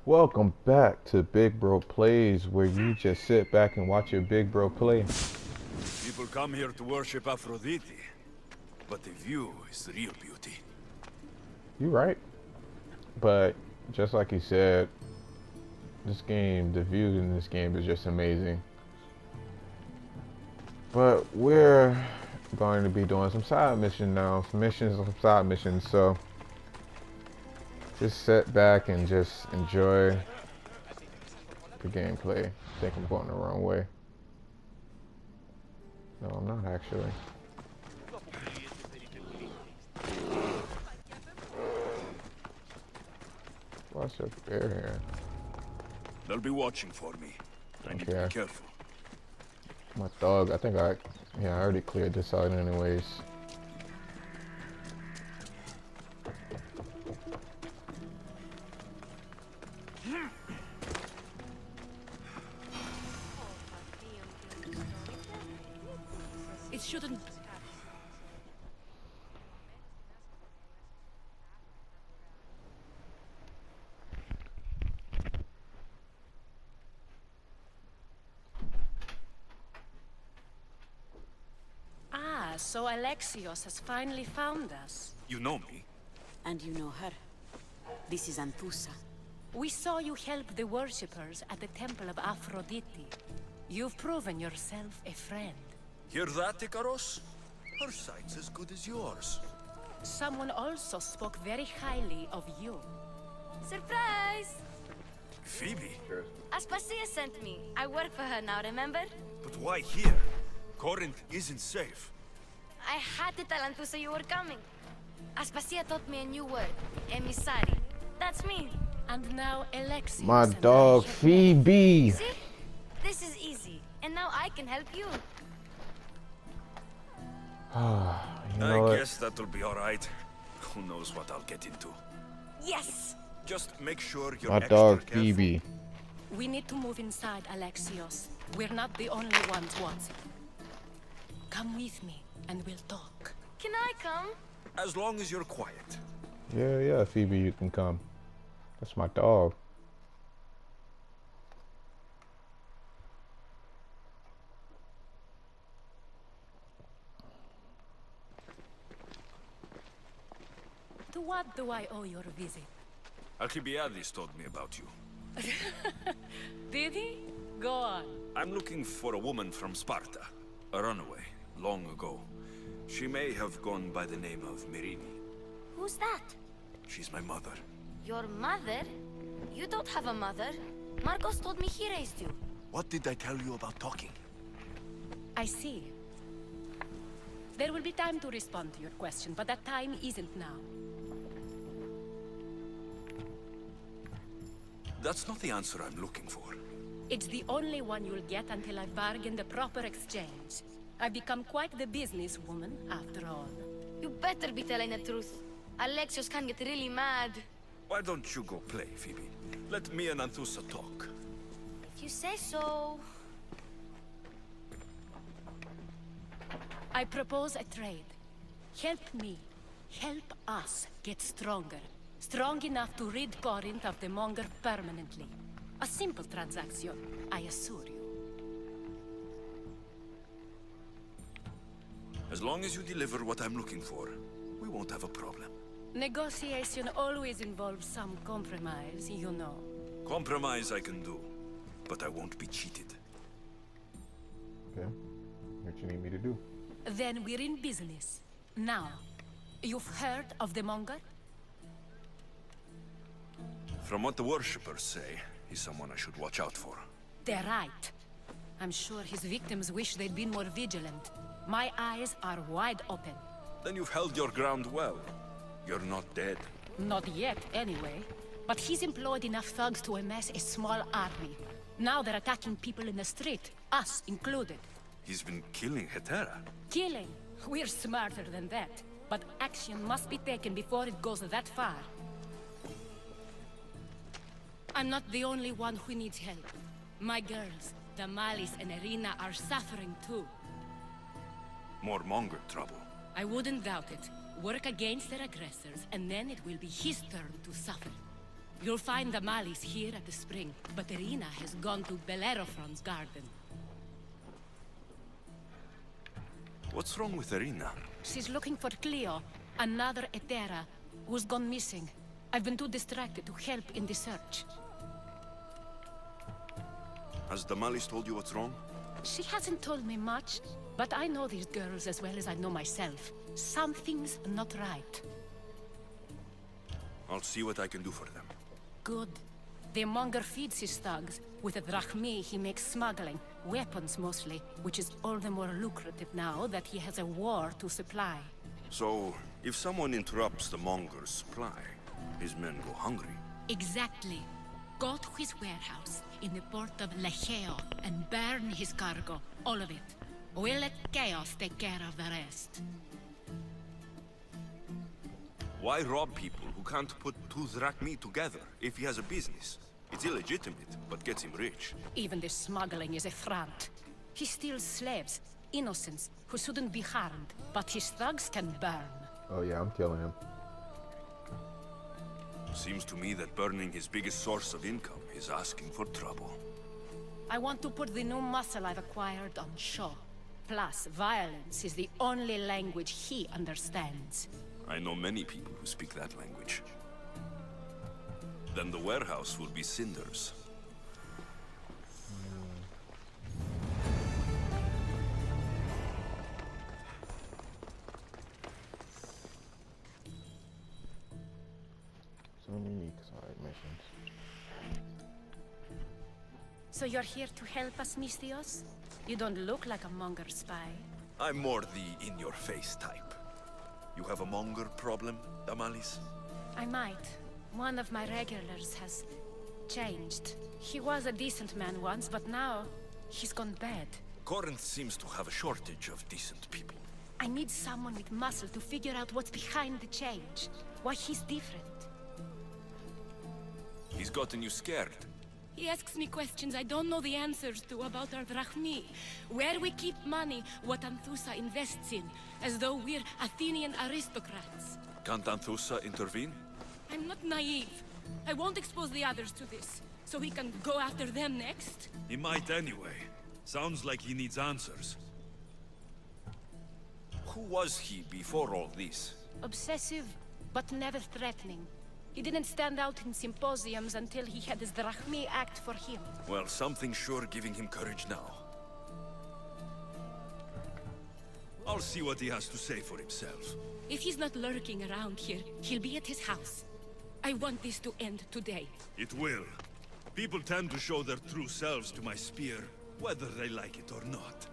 Welcome back to Big Bro Plays, where you just sit back and watch your big bro play. People come here to worship Aphrodite, but the view is the real beauty. You right. But just like you said, this game, the view in this game is just amazing. But we're going to be doing some side missions now, some side missions. So just sit back and just enjoy the gameplay. I think I'm going the wrong way. No, I'm not actually. What's your bear here? They'll be watching for me. I need to be careful. My dog, I already cleared this out anyways. It shouldn't. So Alexios has finally found us. You know me? And you know her. This is Anthusa. We saw you help the worshippers at the Temple of Aphrodite. You've proven yourself a friend. Hear that, Ikaros? Her sight's as good as yours. Someone also spoke very highly of you. Surprise! Phoebe? Aspasia sent me. I work for her now, remember? But why here? Corinth isn't safe. I had to tell Anthusa you were coming. Aspasia taught me a new word. Emissary. That's me. And now Alexios. My dog, Phoebe! See? This is easy. And now I can help you. I guess that'll be alright. Who knows what I'll get into. Yes! Just make sure you're My extra dog, careful. Phoebe. We need to move inside, Alexios. We're not the only ones watching. Come with me, and we'll talk. Can I come? As long as you're quiet. Yeah, Phoebe, you can come. That's my dog. To what do I owe your visit? Alcibiades told me about you. Did he? Go on. I'm looking for a woman from Sparta. A runaway, long ago. She may have gone by the name of Myrine. Who's that? She's my mother. Your mother? You don't have a mother. Marcos told me he raised you. What did I tell you about talking? I see. There will be time to respond to your question, but that time isn't now. That's not the answer I'm looking for. It's the only one you'll get until I've bargained the proper exchange. I've become quite the businesswoman, after all. You better be telling the truth. Alexios can get really mad. Why don't you go play, Phoebe? Let me and Anthusa talk. If you say so... I propose a trade. Help me. Help us get stronger. Strong enough to rid Corinth of the Monger permanently. A simple transaction, I assure you. As long as you deliver what I'm looking for, we won't have a problem. Negotiation always involves some compromise, you know. Compromise I can do, but I won't be cheated. Okay. What you need me to do? Then we're in business. Now, you've heard of the Monger? From what the worshippers say, he's someone I should watch out for. They're right. I'm sure his victims wish they'd been more vigilant. My eyes are wide open. Then you've held your ground well. You're not dead. Not yet, anyway. But he's employed enough thugs to amass a small army. Now they're attacking people in the street, us included. He's been killing Hetera. Killing? We're smarter than that. But action must be taken before it goes that far. I'm not the only one who needs help. My girls, Damalis and Irina, are suffering too. More Monger trouble. I wouldn't doubt it. Work against their aggressors, and then it will be his turn to suffer. You'll find the Malis here at the spring, but Irina has gone to Bellerophon's garden. What's wrong with Irina? She's looking for Cleo, another Etera, who's gone missing. I've been too distracted to help in the search. Has Damalis told you what's wrong? She hasn't told me much, but I know these girls as well as I know myself. Something's not right. I'll see what I can do for them. Good. The monger feeds his thugs. With the drachmi, he makes smuggling, weapons mostly, which is all the more lucrative now that he has a war to supply. So, if someone interrupts the monger's supply, his men go hungry. Exactly. Go to his warehouse in the port of Lecheo and burn his cargo, all of it. We'll let chaos take care of the rest. Why rob people who can't put 2 drachmi together if he has a business? It's illegitimate, but gets him rich. Even the smuggling is a front. He steals slaves, innocents, who shouldn't be harmed, but his thugs can burn. Oh yeah, I'm killing him. Seems to me that burning his biggest source of income is asking for trouble. I want to put the new muscle I've acquired on show. Plus, violence is the only language he understands. I know many people who speak that language. Then the warehouse will be cinders. Some unique side missions. So you're here to help us, Mistios? You don't look like a monger spy. I'm more the in-your-face type. You have a monger problem, Damalis? I might. One of my regulars has changed. He was a decent man once, but now he's gone bad. Corinth seems to have a shortage of decent people. I need someone with muscle to figure out what's behind the change. Why he's different. He's gotten you scared. He asks me questions I don't know the answers to about our drachmi. Where we keep money, what Anthusa invests in. As though we're Athenian aristocrats. Can't Anthusa intervene? I'm not naive. I won't expose the others to this. So he can go after them next? He might anyway. Sounds like he needs answers. Who was he before all this? Obsessive, but never threatening. He didn't stand out in symposiums until he had his drachmi act for him. Well, something's sure giving him courage now. I'll see what he has to say for himself. If he's not lurking around here, he'll be at his house. I want this to end today. It will. People tend to show their true selves to my spear, whether they like it or not.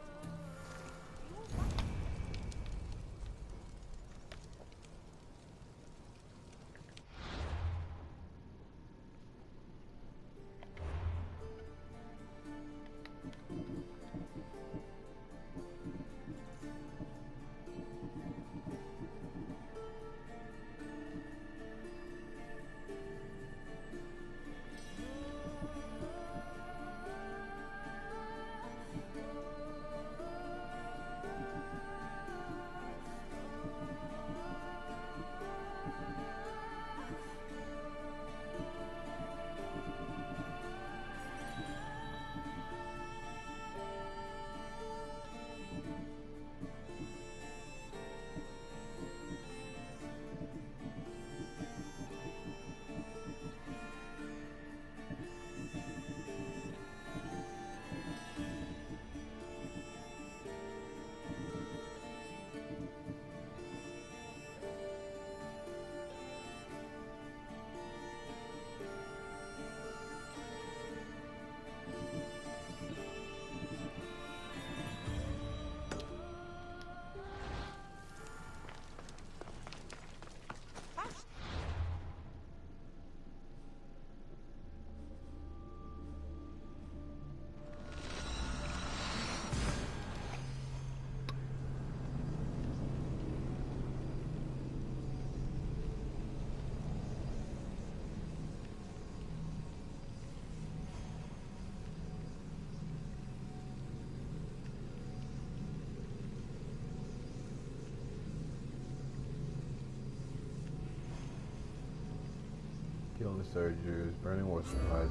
killing surgeries, burning war supplies,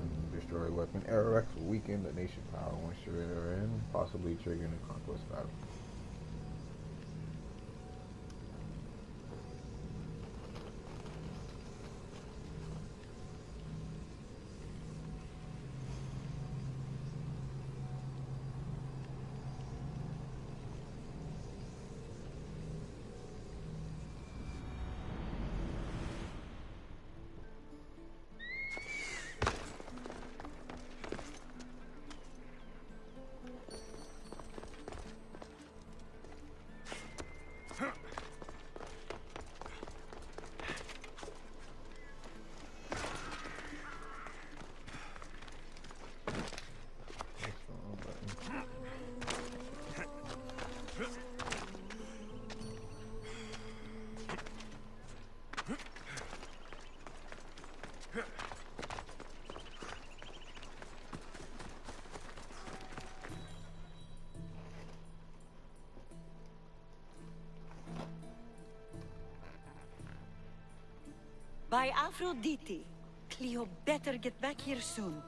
and destroy weapon. Arrowx will weaken the nation power once you're in, possibly triggering a conquest battle. By Aphrodite. Cleo better get back here soon.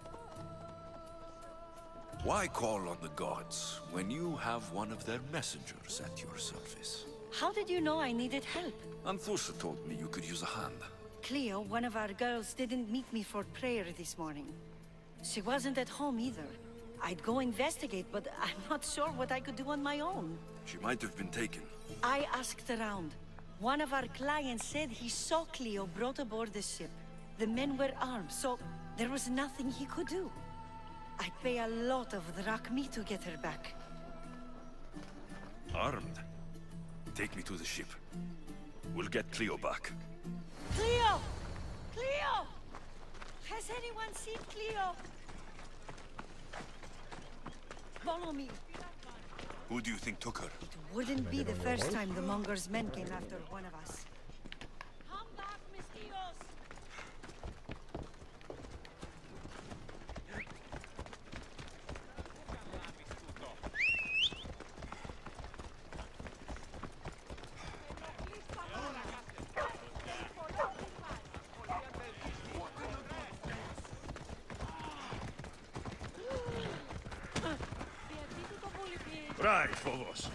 Why call on the gods when you have one of their messengers at your service? How did you know I needed help? Anthusa told me you could use a hand. Cleo, one of our girls, didn't meet me for prayer this morning. She wasn't at home either. I'd go investigate, but I'm not sure what I could do on my own. She might have been taken. I asked around. One of our clients said he saw Cleo brought aboard the ship. The men were armed, so there was nothing he could do. I'd pay a lot of drachmi to get her back. Armed? Take me to the ship. We'll get Cleo back. Cleo! Cleo! Has anyone seen Cleo? Follow me. Who do you think took her? It wouldn't be the first time the Monger's men came after one of us. Come back, Mistigos! Right, Phobos.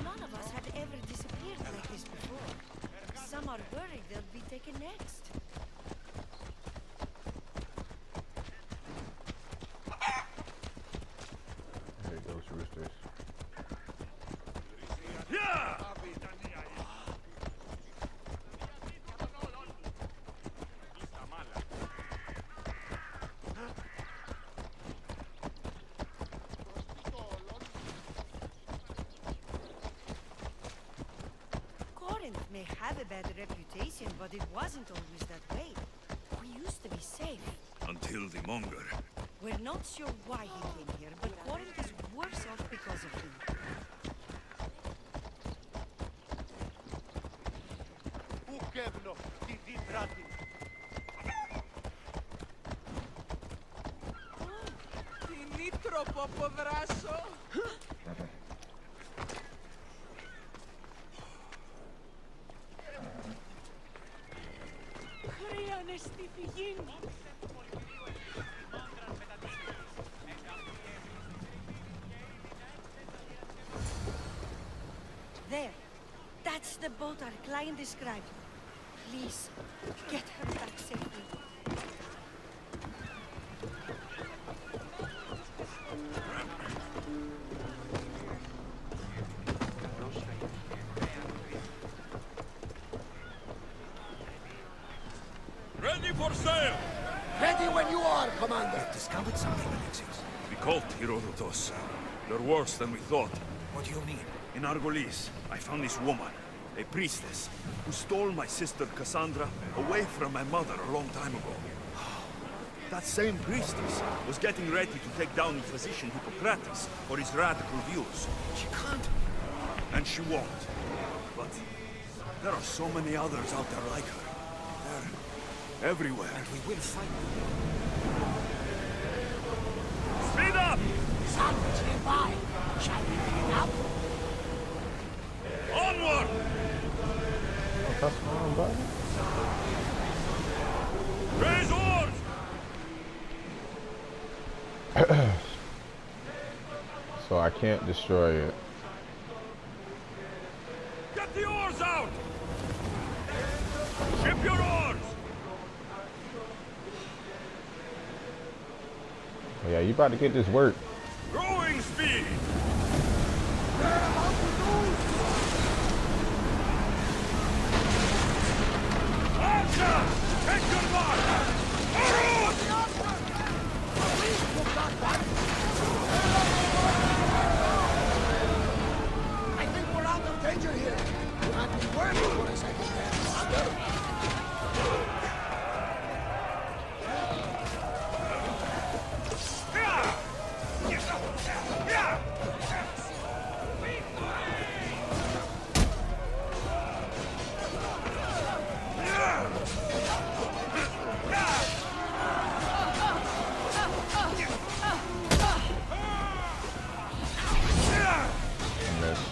None of us have ever disappeared like this before. Some are worried they'll be taken next. There goes roosters. Yeah! Corinth may have a bad reputation, but it wasn't always that way. We used to be safe. Until the Monger. We're not sure why he came here, but Corinth is worse off because of him. There. That's the boat our client described. Please, get her back safely. Ready for sail! Ready when you are, Commander. Discovered something, Alexios. The cult, Herodotus. They're worse than we thought. What do you mean? In Argolis, I found this woman, a priestess, who stole my sister Cassandra away from my mother a long time ago. That same priestess was getting ready to take down the physician Hippocrates for his radical views. She can't. And she won't. But there are so many others out there like her. They're everywhere. And we will find them. Speed up! Sandwich nearby. Shall we pick it up? Press the wrong button? Raise oars! So I can't destroy it. Get the oars out! Ship your oars! Oh, yeah, you about to get this work. Rowing speed! Archer! Take your mark! I think we're out of danger here. You had me worried for a second there, Commander. I missed.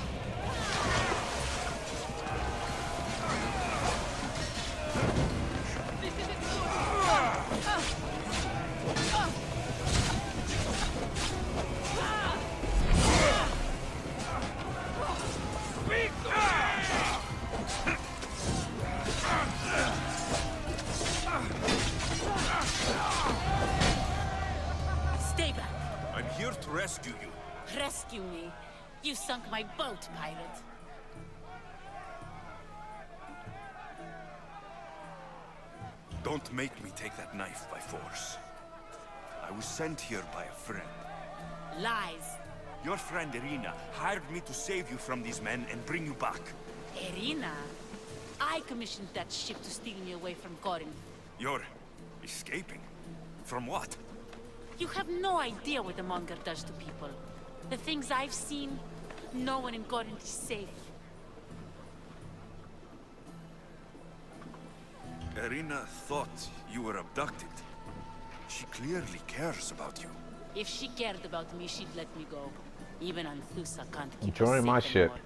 Stay back. I'm here to rescue you. Rescue me. You sunk my boat, pirate. Don't make me take that knife by force. I was sent here by a friend. Lies. Your friend Irina hired me to save you from these men and bring you back. Irina, I commissioned that ship to steal me away from Corinth. You're escaping? From what? You have no idea what the Monger does to people. The things I've seen, no one in Corinth is safe. Irina thought you were abducted. She clearly cares about you. If she cared about me, she'd let me go. Even Anthusa can't keep us Enjoy safe my ship. anymore.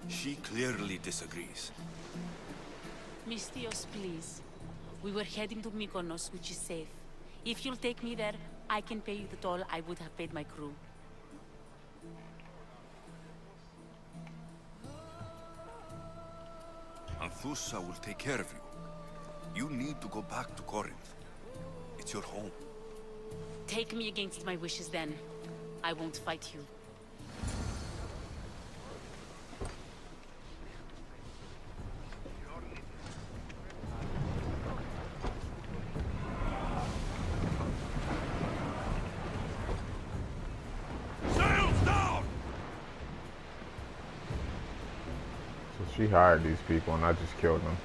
She clearly disagrees. Mistios, please. We were heading to Mykonos, which is safe. If you'll take me there, I can pay you the toll I would have paid my crew. Anthusa will take care of you. You need to go back to Corinth. It's your home. Take me against my wishes then. I won't fight you. Sails down! So she hired these people and I just killed them.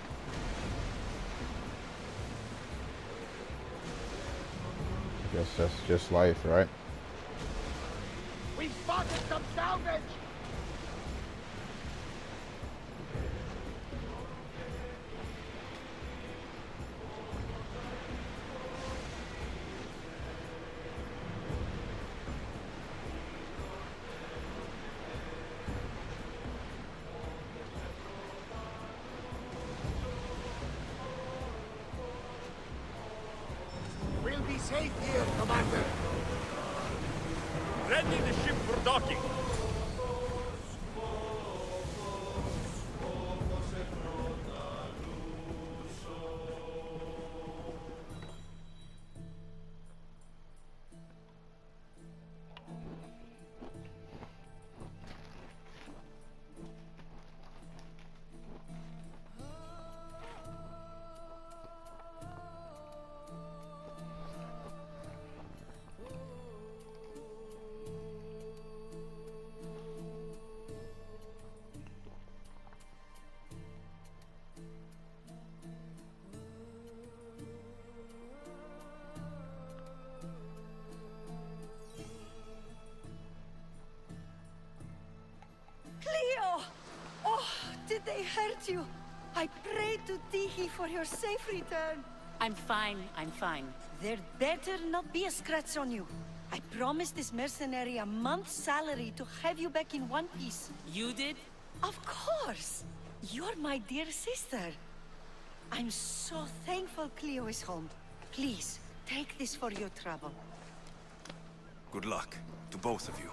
I guess that's just life, right? We spotted some salvage! We'll be safe here, Commander. Ready the ship for docking. Cleo! Oh, did they hurt you? I prayed to Tihi for your safe return. I'm fine, I'm fine. There better not be a scratch on you. I promised this mercenary a month's salary to have you back in one piece. You did? Of course! You're my dear sister. I'm so thankful Cleo is home. Please, take this for your trouble. Good luck to both of you.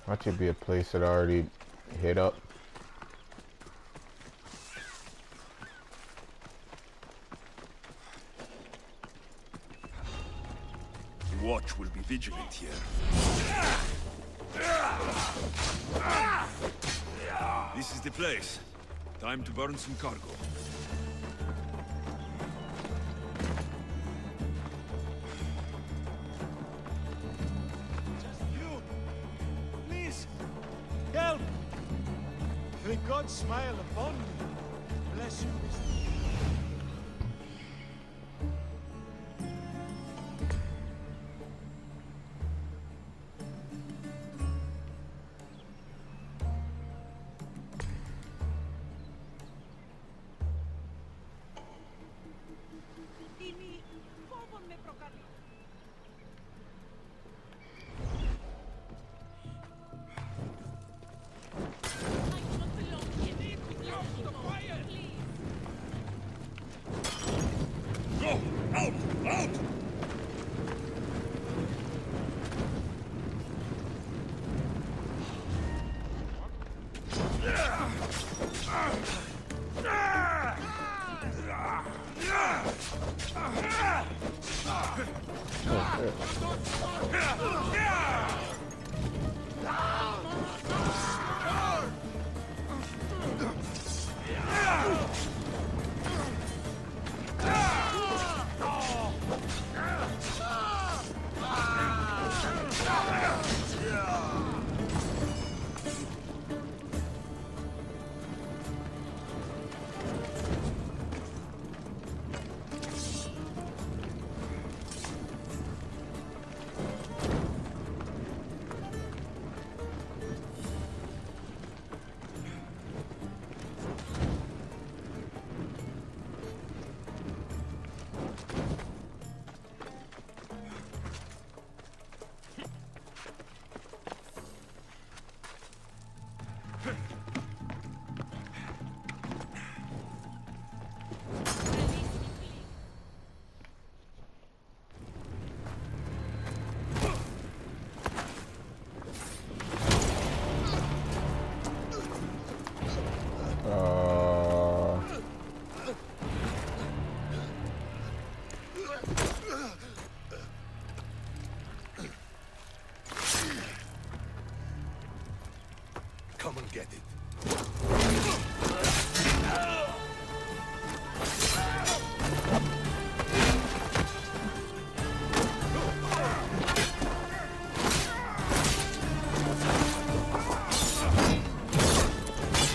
That should be a place that I already hit up. The watch will be vigilant here. This is the place. Time to burn some cargo. Help! May God smile upon you. Bless you. Go! Out! Out! Come and get it.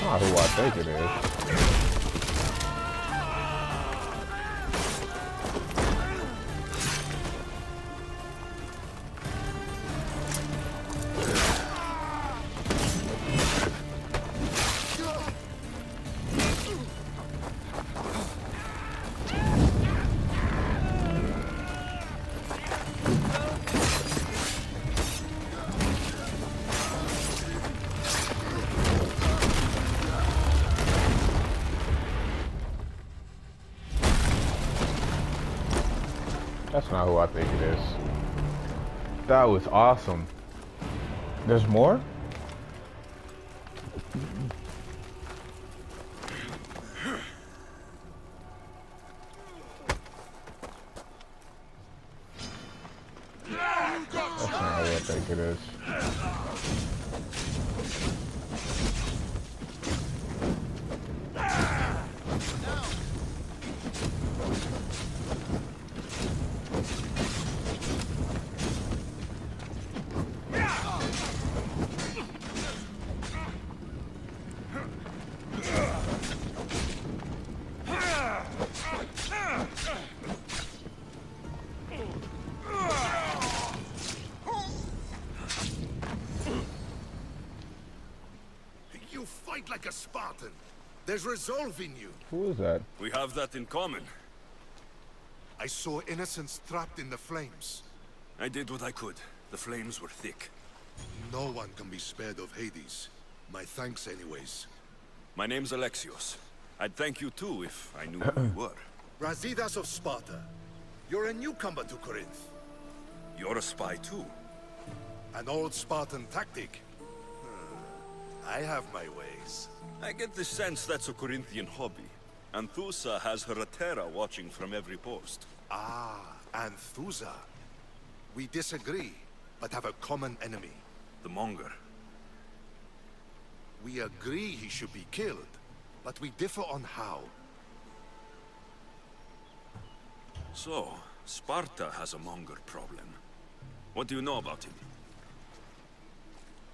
Not who I think it is. That's not who I think it is. That was awesome. There's more? That's not who I think it is. you fight like a Spartan. There's resolve in you. Who is that? We have that in common. I saw innocents trapped in the flames. I did what I could. The flames were thick. No one can be spared of Hades. My thanks anyways. My name's Alexios. I'd thank you too if I knew who you were. Brasidas of Sparta. You're a newcomer to Corinth. You're a spy too. An old Spartan tactic. I have my ways. I get the sense that's a Corinthian hobby. Anthusa has her Atera watching from every post. Ah, Anthusa. We disagree, but have a common enemy. The Monger. We agree he should be killed, but we differ on how. So, Sparta has a Monger problem. What do you know about him?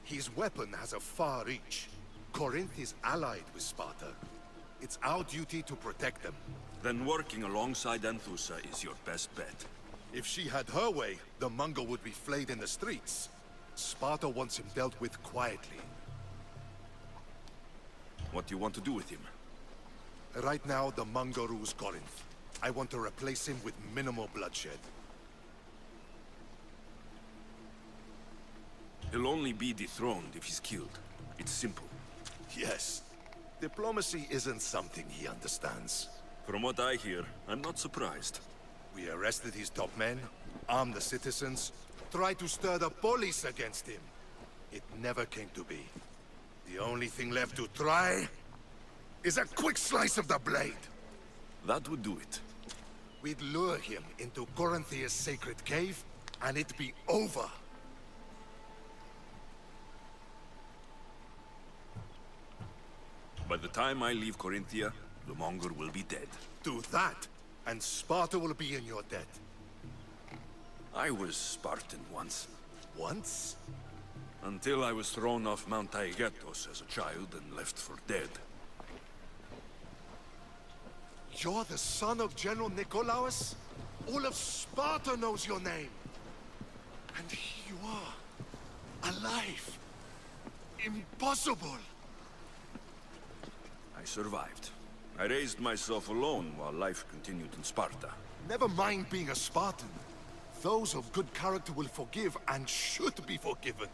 His weapon has a far reach. Corinth is allied with Sparta. It's our duty to protect them. Then working alongside Anthusa is your best bet. If she had her way, the Mongol would be flayed in the streets. Sparta wants him dealt with quietly. What do you want to do with him? Right now, the Mongol rules Corinth. I want to replace him with minimal bloodshed. He'll only be dethroned if he's killed. It's simple. Yes. Diplomacy isn't something he understands. From what I hear, I'm not surprised. We arrested his top men, armed the citizens, tried to stir the police against him. It never came to be. The only thing left to try is a quick slice of the blade. That would do it. We'd lure him into Corinthia's sacred cave, and it'd be over. By the time I leave Corinthia, the Monger will be dead. Do that, and Sparta will be in your debt. I was Spartan once. Once? Until I was thrown off Mount Taygetos as a child and left for dead. You're the son of General Nikolaos? All of Sparta knows your name. And here you are, alive. Impossible. I survived. I raised myself alone while life continued in Sparta. Never mind being a Spartan. Those of good character will forgive and should be forgiven.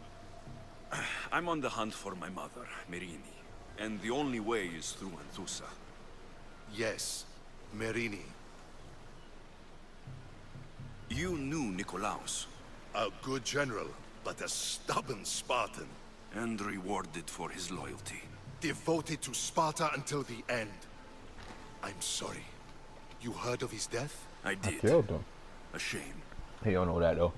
I'm on the hunt for my mother, Merini. And the only way is through Anthusa. Yes, Merini. You knew Nikolaos. A good general, but a stubborn Spartan. And rewarded for his loyalty. Devoted to Sparta until the end. I'm sorry. You heard of his death? I did. I killed him. A shame. He don't know that though.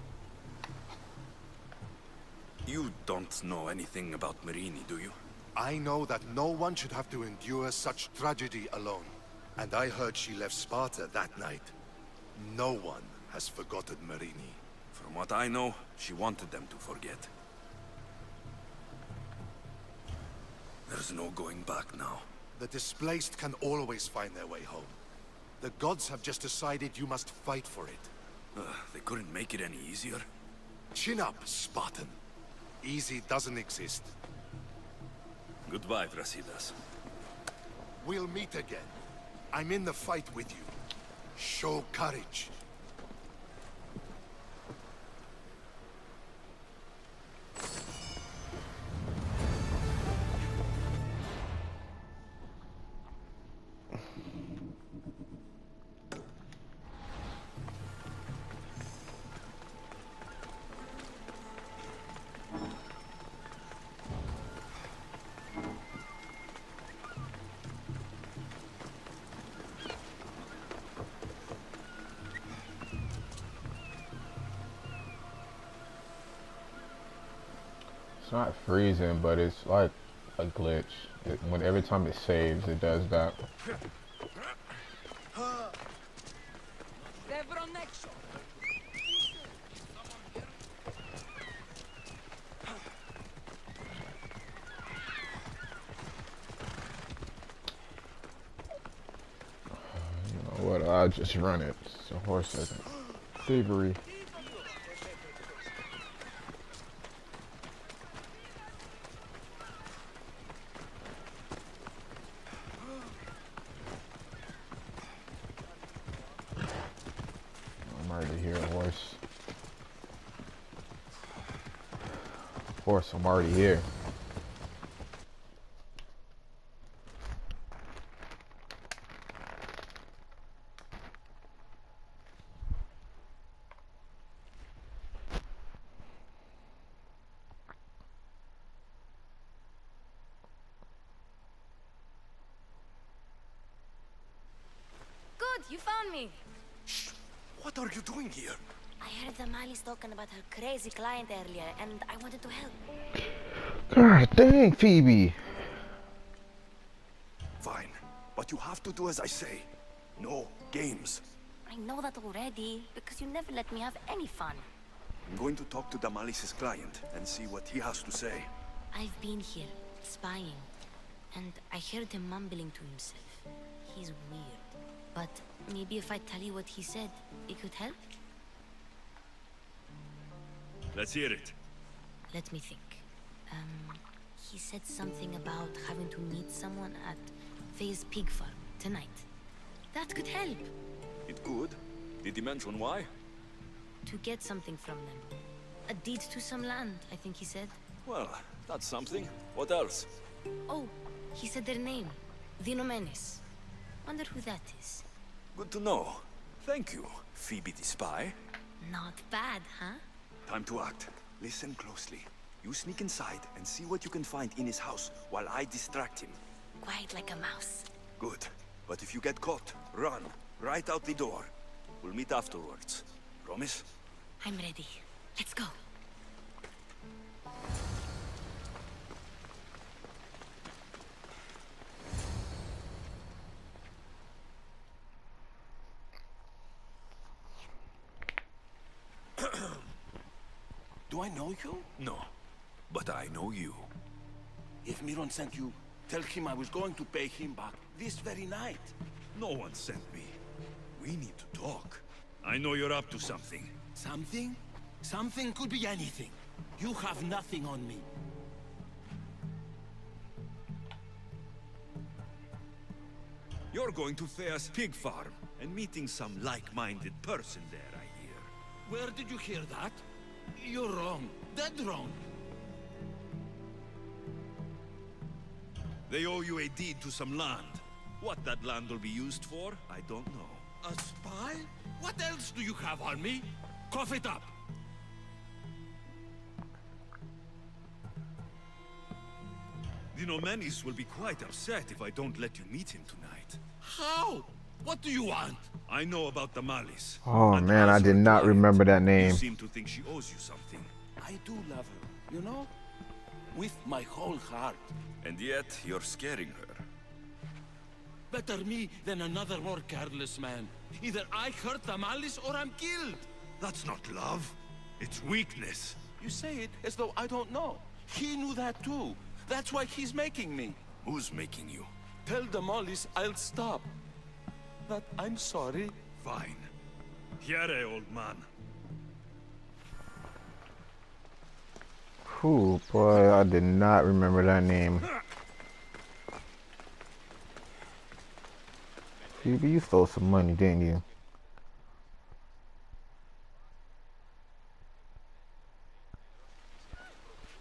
You don't know anything about Merini, do you? I know that no one should have to endure such tragedy alone. And I heard she left Sparta that night. No one has forgotten Merini. From what I know, she wanted them to forget. There's no going back now. The displaced can always find their way home. The gods have just decided you must fight for it. They couldn't make it any easier. Chin up, Spartan. Easy doesn't exist. Goodbye, Brasidas. We'll meet again. I'm in the fight with you. Show courage. It's not freezing, but it's like a glitch. When every time it saves, it does that. You know what? I'll just run it. So horse isn't thievery. course, I'm already here. Good, you found me. Shh! What are you doing here? I heard the Mali's talking about her crazy client earlier, and I wanted to help. God dang, Phoebe. Fine, but you have to do as I say. No games. I know that already, because you never let me have any fun. I'm going to talk to Damalis's client and see what he has to say. I've been here, spying, and I heard him mumbling to himself. He's weird. But maybe if I tell you what he said, it could help? Let's hear it. Let me think. He said something about having to meet someone at Faye's pig farm tonight. That could help. It could. Did he mention why? To get something from them. A deed to some land, I think he said. Well, that's something. What else? Oh, he said their name. Vinomenes. Wonder who that is. Good to know. Thank you, Phoebe the spy. Not bad, huh? Time to act. Listen closely. You sneak inside and see what you can find in his house while I distract him. Quiet like a mouse. Good. But if you get caught, run. Right out the door. We'll meet afterwards. Promise? I'm ready. Let's go. Do I know you? No. But I know you. If Miron sent you, tell him I was going to pay him back this very night. No one sent me. We need to talk. I know you're up to something. Something? Something could be anything. You have nothing on me. You're going to Thea's pig farm and meeting some like-minded person there, I hear. Where did you hear that? You're wrong. Dead wrong. They owe you a deed to some land. What that land will be used for, I don't know. A spy? What else do you have on me? Cough it up. The Nomenis will be quite upset if I don't let you meet him tonight. How? What do you want? I know about the Malis. Oh And man, I as did her not client, remember that You name. seem to think she owes you something. I do love her, you know? With my whole heart. And yet, you're scaring her. Better me than another more careless man. Either I hurt the Malice or I'm killed. That's not love. It's weakness. You say it as though I don't know. He knew that too. That's why he's making me. Who's making you? Tell the Mollies I'll stop. That I'm sorry. Fine. Here, old man. Ooh, boy, I did not remember that name. Phoebe, you stole some money, didn't you?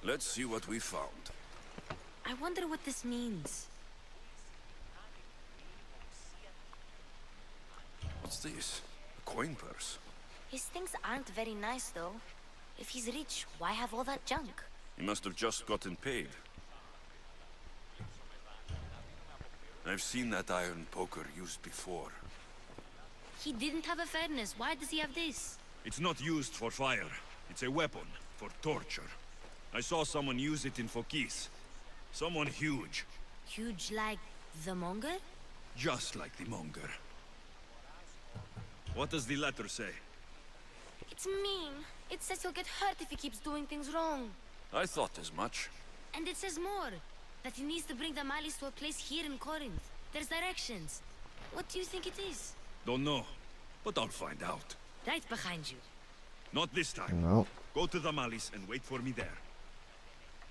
Let's see what we found. I wonder what this means. What's this? A coin purse. His things aren't very nice, though. If he's rich, why have all that junk? He must have just gotten paid. I've seen that iron poker used before. He didn't have a furnace. Why does he have this? It's not used for fire. It's a weapon for torture. I saw someone use it in Fokis. Someone huge. Huge like the Monger? Just like the Monger. What does the letter say? It's mean. It says he'll get hurt if he keeps doing things wrong. I thought as much. And it says more. That he needs to bring the Malis to a place here in Corinth. There's directions. What do you think it is? Don't know, but I'll find out. Right behind you. Not this time. No. Go to the Malis and wait for me there.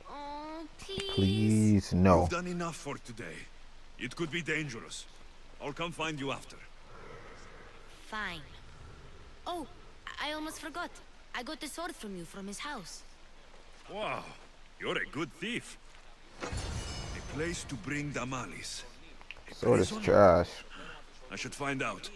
Oh, please. Please, no. You've done enough for today. It could be dangerous. I'll come find you after. Fine. Oh, I almost forgot. I got the sword from you from his house. Wow, You're a good thief. A place to bring the malice. A Sword is prison? trash. I should find out.